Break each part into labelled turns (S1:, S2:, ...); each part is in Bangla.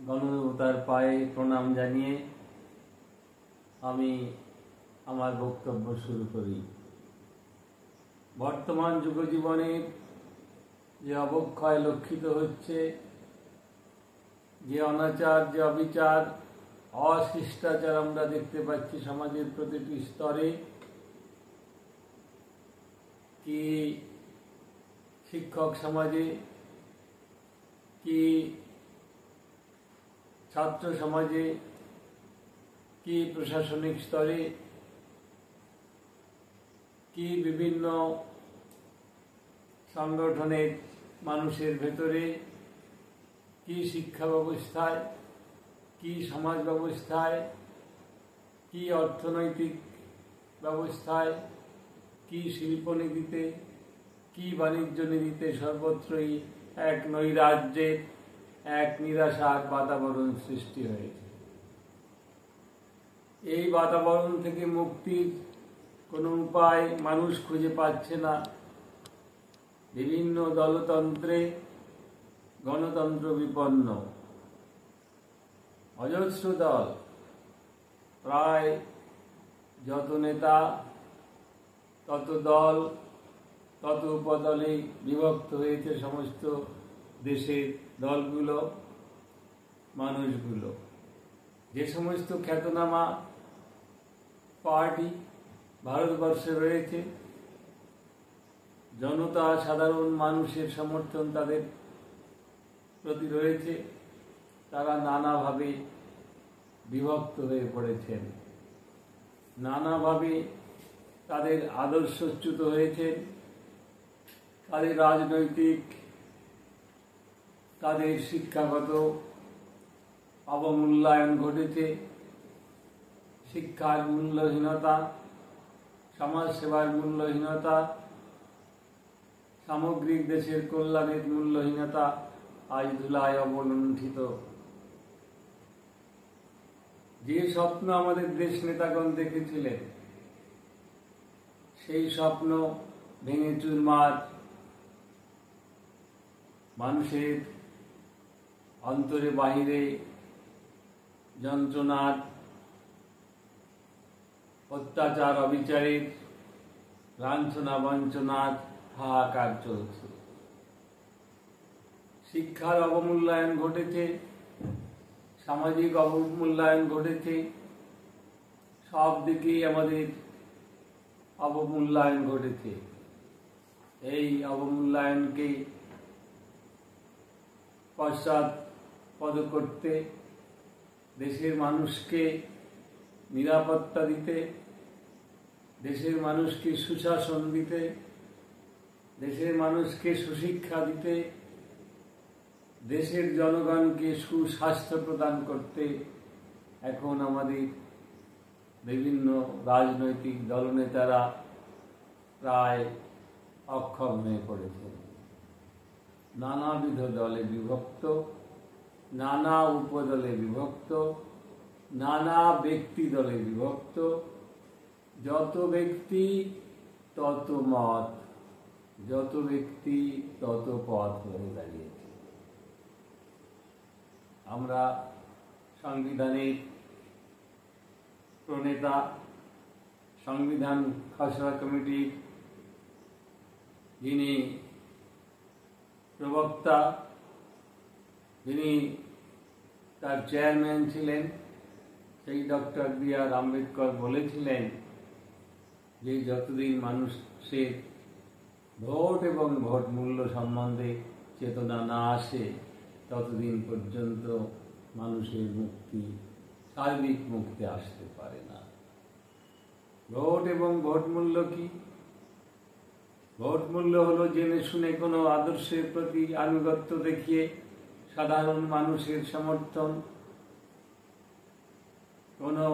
S1: গণদেবতার পায়ে প্রণাম জানিয়ে আমি আমার বক্তব্য শুরু করি। বর্তমান যুগজীবনে যে অবক্ষয় লক্ষিত হচ্ছে, যে অনাচার, যে অবিচার, অশিষ্টাচার আমরা দেখতে পাচ্ছি সমাজের প্রতিটি স্তরে, কি শিক্ষক সমাজে, কি ছাত্র সমাজে, কি প্রশাসনিক স্তরে, কি বিভিন্ন সংগঠনের মানুষের ভেতরে, কি শিক্ষা ব্যবস্থায়, কি সমাজ ব্যবস্থায়, কি অর্থনৈতিক ব্যবস্থায়, কি শিল্পনীতিতে, কি বাণিজ্য নীতিতে, সর্বত্রই এক নৈরাজ্যের, এক নিরাশার বাতাবরণ সৃষ্টি হয়েছে। এই বাতাবরণ থেকে মুক্তির কোনো উপায় মানুষ খুঁজে পাচ্ছে না। বিভিন্ন দলতন্ত্রে গণতন্ত্র বিপন্ন, অজস্র দল, প্রায় যত নেতা তত দল, তত উপদলে বিভক্ত হয়েছে সমস্ত দেশের দলগুলো, মানুষগুলো। যে সমস্ত খ্যাতনামা পার্টি ভারতবর্ষে রয়েছে, জনতা, সাধারণ মানুষের সমর্থন তাদের প্রতি রয়েছে, তারা নানাভাবে বিভক্ত হয়ে পড়েছেন, নানাভাবে তাদের আদর্শচ্যুত হয়েছেন, তাদের রাজনৈতিক, তাদের শিক্ষাগত অবমূল্যায়ন ঘটেছে, শিক্ষার মূল্যহীনতা, সমাজসেবার মূল্যহীনতা, সামগ্রিক দেশের কল্যাণের মূল্যহীনতা আজ ধুলায় অবলুণ্ঠিত। যে স্বপ্ন আমাদের দেশ নেতাগণ দেখেছিলেন, সেই স্বপ্ন ভেঙে চুরমার, মানুষের অন্তরে বাহিরে যন্ত্রণার, অত্যাচার অবিচারের, লাঞ্ছনা বঞ্চনার হাহাকার চলছে। শিক্ষার অবমূল্যায়ন ঘটেছে, সামাজিক অবমূল্যায়ন ঘটেছে, সব দিকেই আমাদের অবমূল্যায়ন ঘটেছে। এই অবমূল্যায়নকে পশ্চাৎপদ করতে, দেশের মানুষকে নিরাপত্তা দিতে, দেশের মানুষকে সুশাসন দিতে, দেশের মানুষকে সুশিক্ষা দিতে, দেশের জনগণকে সুস্বাস্থ্য প্রদান করতে এখন আমাদের বিভিন্ন রাজনৈতিক দলনেতারা প্রায় অক্ষম হয়ে পড়েছে। নানাবিধ দলে বিভক্ত, নানা উপদলে বিভক্ত, নানা ব্যক্তি দলে বিভক্ত, যত ব্যক্তি তত মত, যত ব্যক্তি তত পথ হয়ে দাঁড়িয়েছে। আমরা সংবিধানের প্রণেতা, সংবিধান খসড়া কমিটির যিনি প্রবক্তা, যিনি তার চেয়ারম্যান ছিলেন, সেই ডক্টর বি.আর. আম্বেদকর বলেছিলেন যে যতদিন মানুষের ভোট এবং ভোট মূল্য সম্বন্ধে চেতনা না আসে, ততদিন পর্যন্ত মানুষের মুক্তি, সার্বিক মুক্তি আসতে পারে না। ভোট এবং ভোট মূল্য কি? ভোট মূল্য হলো জেনে শুনে কোনো আদর্শের প্রতি আনুগত্য দেখিয়ে সাধারণ মানুষের সমর্থন, কোনো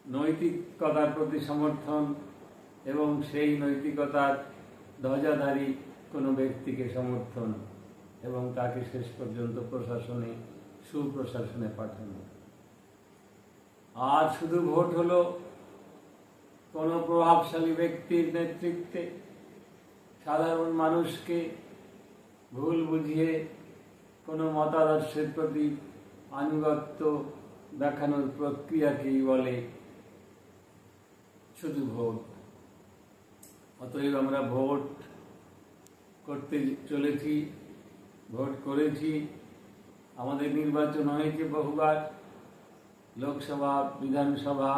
S1: নৈতিকতার প্রতি সমর্থন এবং সেই নৈতিকতার ধ্বজাধারী কোনো ব্যক্তিকে সমর্থন এবং তাকে শেষ পর্যন্ত প্রশাসনে, সুপ্রশাসনে পাঠানো। আর শুধু ভোট হলো কোনো প্রভাবশালী ব্যক্তির নেতৃত্বে সাধারণ মানুষকে ভুল বুঝিয়ে কোনো মতাদর্শের প্রতি আনুগত্য দেখানোর প্রক্রিয়াকেই বলে শুধু ভোট। অতএব আমরা ভোট করতে চলেছি, ভোট করেছি, আমাদের নির্বাচন হয়েছে বহুবার, লোকসভা, বিধানসভা,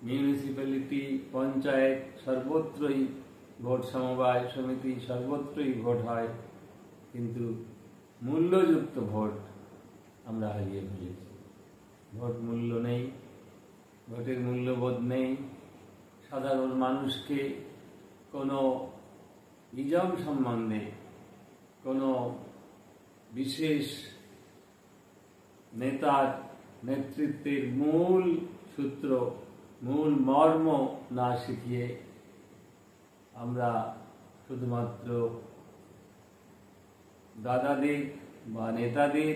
S1: মিউনিসিপ্যালিটি, পঞ্চায়েত, সর্বত্রই ভোট, সমবায় সমিতি, সর্বত্রই ভোট হয়, কিন্তু মূল্যযুক্ত ভোট আমরা হারিয়ে ফেলেছি। ভোট মূল্য নেই, ভোটের মূল্যবোধ নেই। সাধারণ মানুষকে কোনো ইজম সম্বন্ধে, কোনো বিশেষ নেতার নেতৃত্বের মূল সূত্র, মূল মর্ম না শিখিয়ে আমরা শুধুমাত্র দাদাদের বা নেতাদের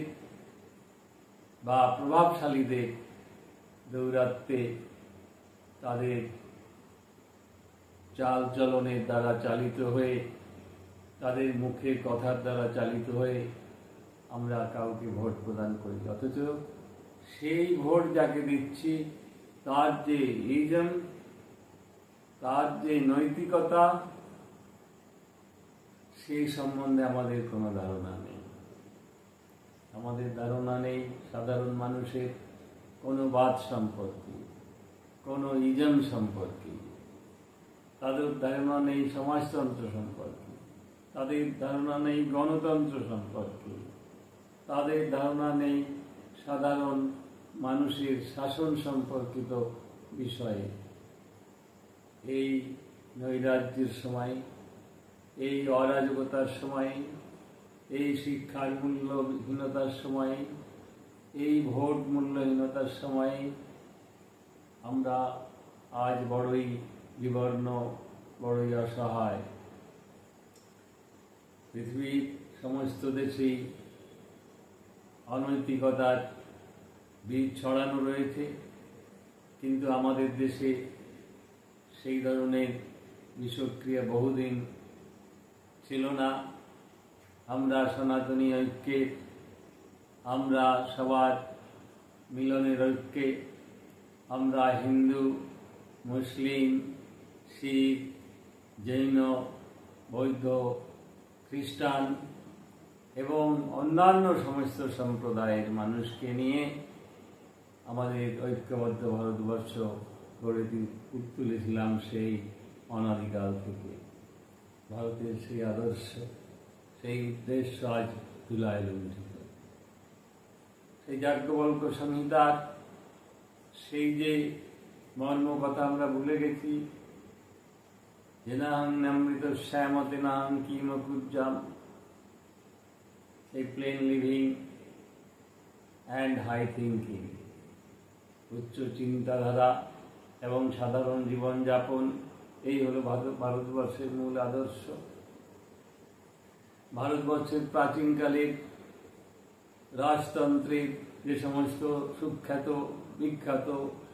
S1: বা প্রভাবশালীদের দৌরাত্মে, তাদের চালচলনের দ্বারা চালিত হয়ে, তাদের মুখের কথার দ্বারা চালিত হয়ে আমরা কাউকে ভোট প্রদান করি। অথচ সেই ভোট যাকে দিচ্ছি তার যে ইজম, তার যে নৈতিকতা, সেই সম্বন্ধে আমাদের কোনো ধারণা নেই। আমাদের ধারণা নেই সাধারণ মানুষের কোনো বাদ সম্পর্কে, কোনো ইজম সম্পর্কে, তাদের ধারণা নেই সমাজতন্ত্র সম্পর্কে, তাদের ধারণা নেই গণতন্ত্র সম্পর্কে, তাদের ধারণা নেই সাধারণ মানুষের শাসন সম্পর্কিত বিষয়ে। এই নৈরাজ্যের সময়, এই অরাজকতার সময়, এই শিক্ষার মূল্যহীনতার সময়, এই ভোট মূল্যহীনতার সময় আমরা আজ বড়ই বিবর্ণ, বড়ই অসহায়। পৃথিবীর সমস্ত দেশেই অনৈতিকতার বীজ ছড়ানো রয়েছে, কিন্তু আমাদের দেশে সেই ধরনের বিষক্রিয়া বহুদিন ছিল না। আমরা সনাতনী ঐক্যে, আমরা সবার মিলনের ঐক্যে, আমরা হিন্দু, মুসলিম, শিখ, জৈন, বৌদ্ধ, খ্রিস্টান এবং অন্যান্য সমস্ত সম্প্রদায়ের মানুষকে নিয়ে আমাদের ঐক্যবদ্ধ ভারতবর্ষ গড়ে তুলেছিলাম সেই অনাদিকাল থেকে। ভারতের সেই আদর্শ, সেই উদ্দেশ্য আজ তুলায় লুণ্ঠিত। সেই যাজ্ঞবল্ক্য সংহিতার সেই যে মর্ম কথা আমরা ভুলে গেছি, যে নাহং অমৃত শ্যামতে নাহং কিমকুজ্জাম, সেই plain living and high thinking, উচ্চ চিন্তাধারা এবং সাধারণ জীবনযাপন, এই হলো ভারতবর্ষের মূল আদর্শ। ভারতবর্ষের প্রাচীনকালের রাজতন্ত্রের যে সমস্ত সুখ্যাত বিখ্যাত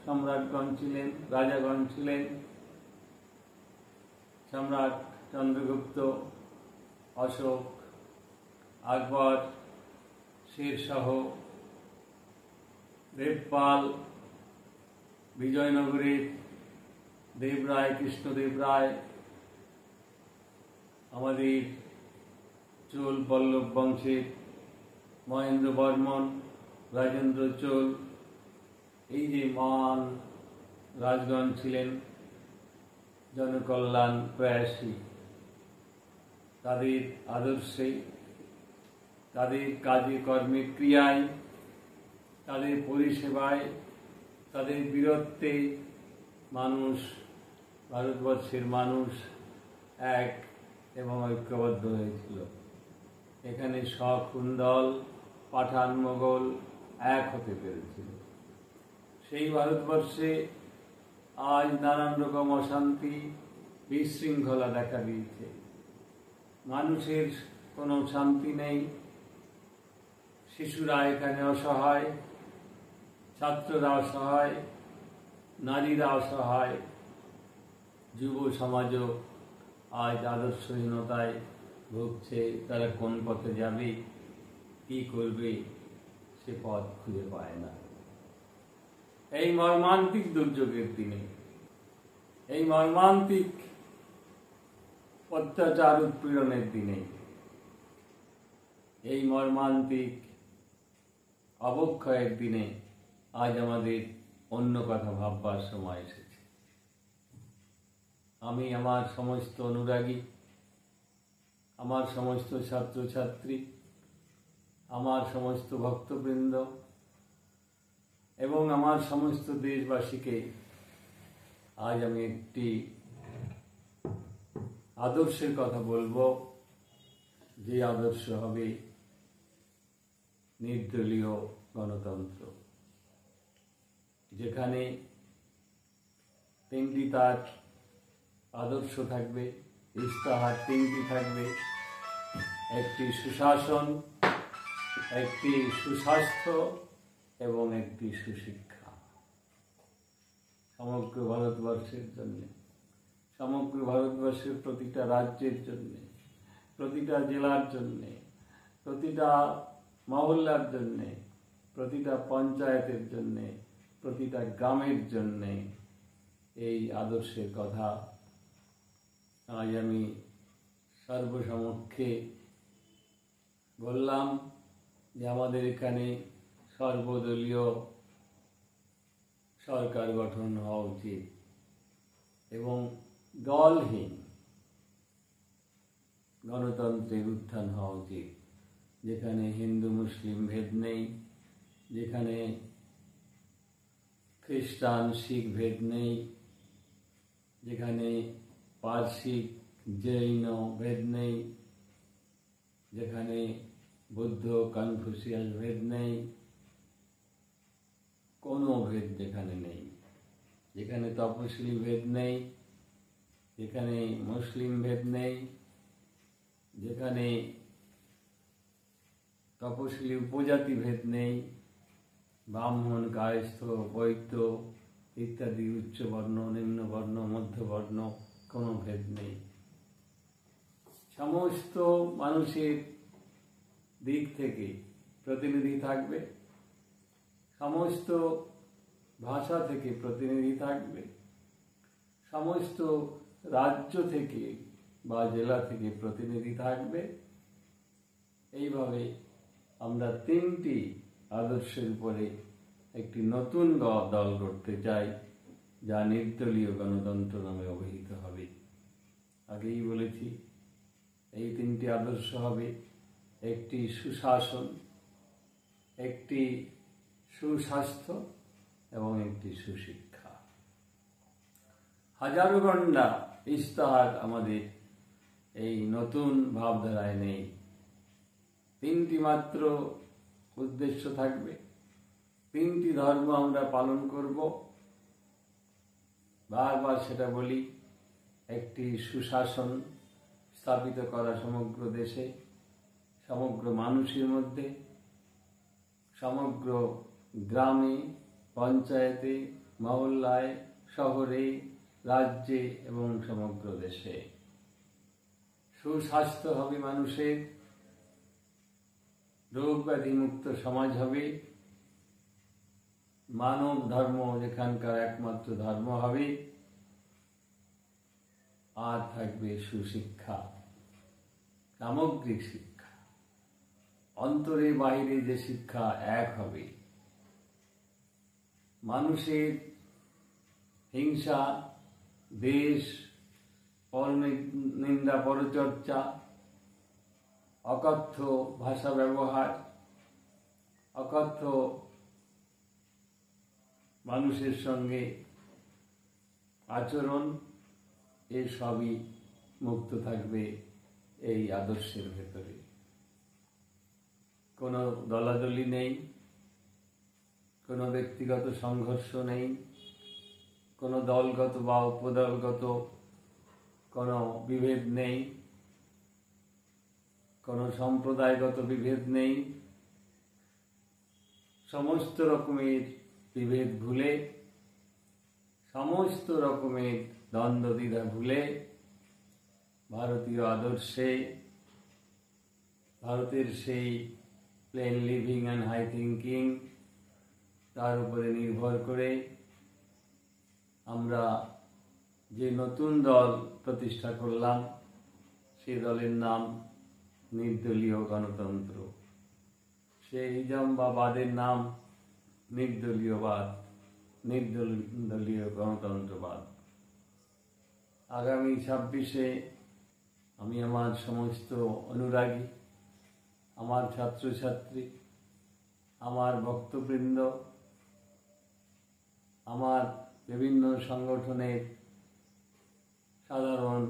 S1: সম্রাটগণ ছিলেন, রাজাগণ ছিলেন, সম্রাট চন্দ্রগুপ্ত, অশোক, আকবর, শেরশাহ, দেবপাল, বিজয়নগরের দেবরায়, কৃষ্ণদেব রায়, আমাদের চোল পল্লব বংশের মহেন্দ্র বর্মন, রাজেন্দ্র চোল, এই যে মহান রাজগণ ছিলেন, জনকল্যাণ প্রয়াসী, তাদের আদর্শে, তাদের কাজে কর্মে ক্রিয়ায়, তাদের পরিষেবায়, তাদের বীরত্বে মানুষ, ভারতবর্ষের মানুষ এক এবং ঐক্যবদ্ধ হয়েছিল। এখানে সকুন্দল, পাঠান, মোগল এক হতে পেরেছিল। সেই ভারতবর্ষে আজ নানান রকম অশান্তি, বিশৃঙ্খলা দেখা দিয়েছে। মানুষের কোনো শান্তি নেই, শিশুরা এখানে অসহায়, ছাত্ররা অসহায়, নারীরা অসহায়, যুব সমাজও আজ আদর্শহীনতায় ভুগছে। তারা কোন পথে যাবে, কি করবে, সে পথ খুঁজে পায় না। এই মর্মান্তিক দুর্যোগের দিনে, এই মর্মান্তিক অত্যাচার উৎপীড়নের দিনে, এই মর্মান্তিক অবক্ষয়ের দিনে আজ আমাদের অন্য কথা ভাববার সময় এসেছে। আমি আমার সমস্ত অনুরাগী, আমার সমস্ত ছাত্রছাত্রী, আমার সমস্ত ভক্তবৃন্দ এবং আমার সমস্ত দেশবাসীকে আজ আমি একটি আদর্শের কথা বলবো, যে আদর্শ হবে নির্দলীয় গণতন্ত্র, যেখানে তিনটি তার আদর্শ থাকবে, ইস্তাহার তিনটি থাকবে: একটি সুশাসন, একটি সুস্বাস্থ্য এবং একটি সুশিক্ষা। সমগ্র ভারতবর্ষের জন্য, সমগ্র ভারতবর্ষের প্রতিটা রাজ্যের জন্য, প্রতিটা জেলার জন্য, প্রতিটা মহল্লার জন্য, প্রতিটা পঞ্চায়েতের জন্য, প্রতিটা গ্রামের জন্য এই আদর্শের কথা আজ আমি সর্বসমক্ষে বললাম যে আমাদের এখানে সর্বদলীয় সরকার গঠন হওয়া উচিত এবং দলহীন গণতন্ত্রের উত্থান হওয়া উচিত, যেখানে হিন্দু মুসলিম ভেদ নেই, যেখানে খ্রিস্টান শিখ ভেদ নেই, যেখানে পারসিক জৈন ভেদ নেই, যেখানে বুদ্ধ কনফুসিয়াস ভেদ নেই, কোনো ভেদ যেখানে নেই, যেখানে তপশিলি ভেদ নেই, যেখানে মুসলিম ভেদ নেই, যেখানে তপশিলি উপজাতি ভেদ নেই, ব্রাহ্মণ কায়স্থ বৈদ্য ইত্যাদি উচ্চবর্ণ নিম্নবর্ণ মধ্যবর্ণ কোনো ভেদ নেই। সমস্ত মানুষের দিক থেকে প্রতিনিধি থাকবে, সমস্ত ভাষা থেকে প্রতিনিধি থাকবে, সমস্ত রাজ্য থেকে বা জেলা থেকে প্রতিনিধি থাকবে। এইভাবে আমরা তিনটি আদর্শের উপরে একটি নতুন দল করতে চাই, যা নির্দলীয় গণতন্ত্র নামে অভিহিত হবে। আগেই বলেছি, এই তিনটি আদর্শ হবে: একটি সুশাসন, একটি সুস্বাস্থ্য এবং একটি সুশিক্ষা। হাজারো গন্ডা ইস্তাহার আমাদের এই নতুন ভাবধারায় নেই। তিনটি মাত্র উদ্দেশ্য থাকবে, তিনটি ধর্ম আমরা পালন করব। বারবার সেটা বলি, একটি সুশাসন স্থাপিত করা সমগ্র দেশে, সমগ্র মানুষের মধ্যে, সমগ্র গ্রামে, পঞ্চায়েতে, মহল্লায়, শহরে, রাজ্যে এবং সমগ্র দেশে। সুস্বাস্থ্য হবে মানুষের, রোগ ব্যাধি মুক্ত সমাজ হবে, মানব ধর্ম যেখানকার একমাত্র ধর্ম হবে, আর থাকবে সুশিক্ষা, সামগ্রিক শিক্ষা। অন্তরে বাহিরে যে শিক্ষা এক হবে, মানুষের হিংসা, দেশ, পরনিন্দা, পরচর্চা, অকথ্য ভাষা ব্যবহার, অকথ্য মানুষের সঙ্গে আচরণ, এসবই মুক্ত থাকবে এই আদর্শের ভেতরে। কোনো দলাদলি নেই, কোনো ব্যক্তিগত সংঘর্ষ নেই, কোনো দলগত বা উপদলগত কোনো বিভেদ নেই, কোনো সম্প্রদায়গত বিভেদ নেই। সমস্ত রকমের বিভেদ ভুলে, সমস্ত রকমের দ্বন্দ্ব দ্বিধা ভুলে ভারতীয় আদর্শে, ভারতের সেই plain living and high thinking, তার উপরে নির্ভর করে আমরা যে নতুন দল প্রতিষ্ঠা করলাম, সে দলের নাম নির্দলীয় গণতন্ত্র। সেই ইজম বা বাদের নাম নির্দলীয়বাদ, নির্দলীয় গণতন্ত্রবাদ। আগামী 26-এ আমি আমার সমস্ত অনুরাগী, আমার ছাত্রছাত্রী, আমার ভক্তবৃন্দ, আমার বিভিন্ন সংগঠনের সাধারণ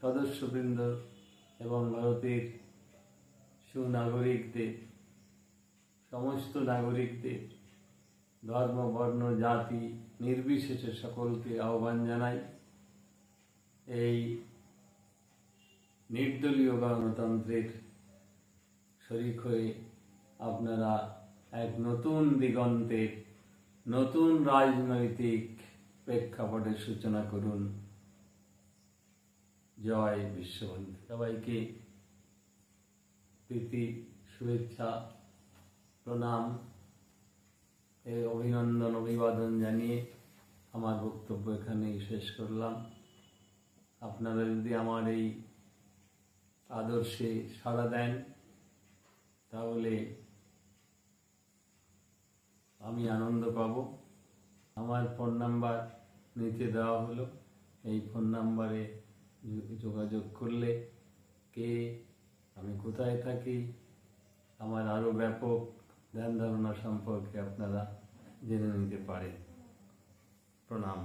S1: সদস্যবৃন্দ এবং ভারতের সুনাগরিকদের, সমস্ত নাগরিকদের, ধর্ম, বর্ণ, জাতি নির্বিশেষে সকলকে আহ্বান জানাই এই নির্দলীয় গণতন্ত্রের শরিক হয়ে আপনারা এক নতুন দিগন্তের, নতুন রাজনৈতিক প্রেক্ষাপটের সূচনা করুন। জয় বিশ্ববন্ধু। সবাইকে প্রীতি, শুভেচ্ছা, প্রণাম, অভিনন্দন, অভিবাদন জানিয়ে আমার বক্তব্য এখানেই শেষ করলাম। আপনারা যদি আমার এই আদর্শে সাড়া দেন তাহলে আমি আনন্দ পাব। আমার ফোন নাম্বার নিচে দেওয়া হলো, এই ফোন নাম্বারে যোগাযোগ করলে কে, আমি কোথায় থাকি, আমার আরও ব্যাপক ধ্যান ধারণা সম্পর্কে আপনারা জেনে নিতে পারেন। প্রণাম।